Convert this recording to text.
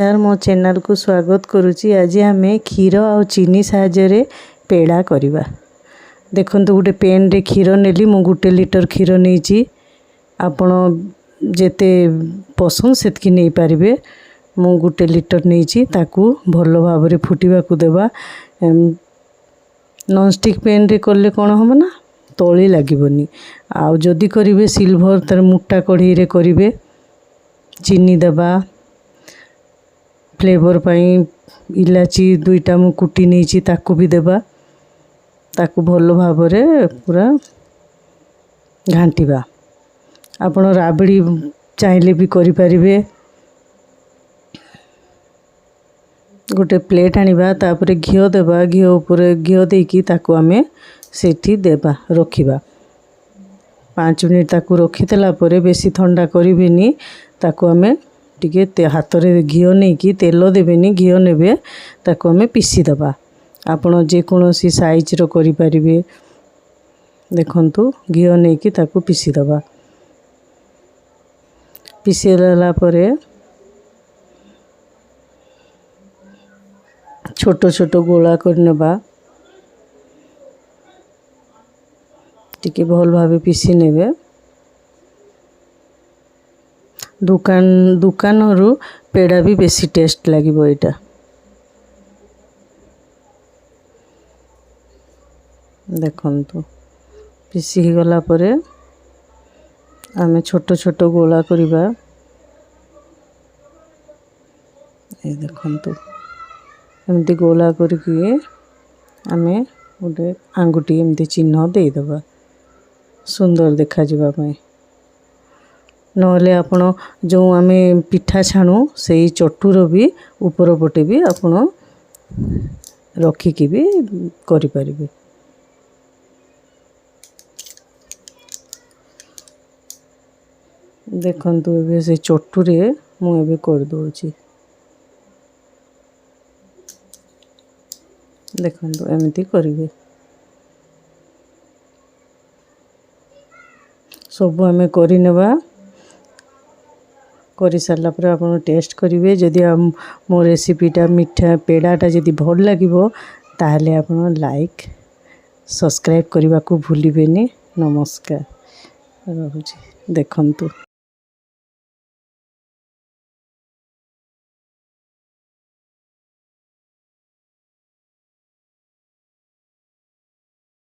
यार मो चैनल को स्वागत करुच्ची। आज आम क्षीर आ चीनी साहाय्य पेड़ा करवा। देखो गोटे पेन रे क्षीर नेली मु 1 लिटर क्षीर नहीं आपण जेते पसंद सेतकी नहीं पारिबे। मु 1 लिटर नहीं ताकू भल भाव रे फुटिबा को देबा। नॉनस्टिक पेन रे करले कौन हम ना तली लागबनी। आउ जदि करिवे सिल्वर तार मोटा कढ़ई रे करिवे। चीनी देबा फ्लेवर पाई इलाची 2टा मु कुटी नहीं ताकू भी देबा। ताकू भल भाव रे पूरा घांटिबा। आपण राबड़ी चाहिले भी करि परिबे। गोटे प्लेट आनिबा तापरे घिओ देबा। घिओ ऊपर घिओ देकी ताकू आमे सेठी देबा रखिबा। 5 मिनिट ताकू रखिदेला परे बेसी ठंडा करिबेनी। ताकू आमे टिके हाथ रे घिओ नहीं कि तेल देबेनी घिओ नेबे ताकू आमे पीसी दबा। आपण जे कोनोसी साइज रो करि परिबे। देखंतु घिओ नहीं कि ताकू पीसी दबा। पीसी देला परे छोटो छोटो गोला कर नेबा। टिके भल भावे पीसी नेबे। दुकान रू पेड़ा भी बेसी टेस्ट लागिबो। एटा देखंतु पीसी ही गला परे आमे छोटो छोटो गोला करिबा। ए देखंतु एमती गोला करके आमे गोटे आंगुठी एमती चिन्ह दे दबा सुंदर देखा जिबा पई। नहले आपण जो आमे पिठा छाणु से चटुर भी ऊपर पटे भी आपण रखिकी भी करि परिबे। देखंतु एबे से चटुरे मु एबे कर दोची। देखंतु एमती करिवे। सब आमे करि नेबा। करि सारला पर आपण टेस्ट करिवे। जदि मो रेसिपीटा मिठा पेड़ाटा जदि भल लागिबो ताहले आपण लाइक सब्सक्राइब करबा को भूलिबेनी। नमस्कार रहुची देखंतु।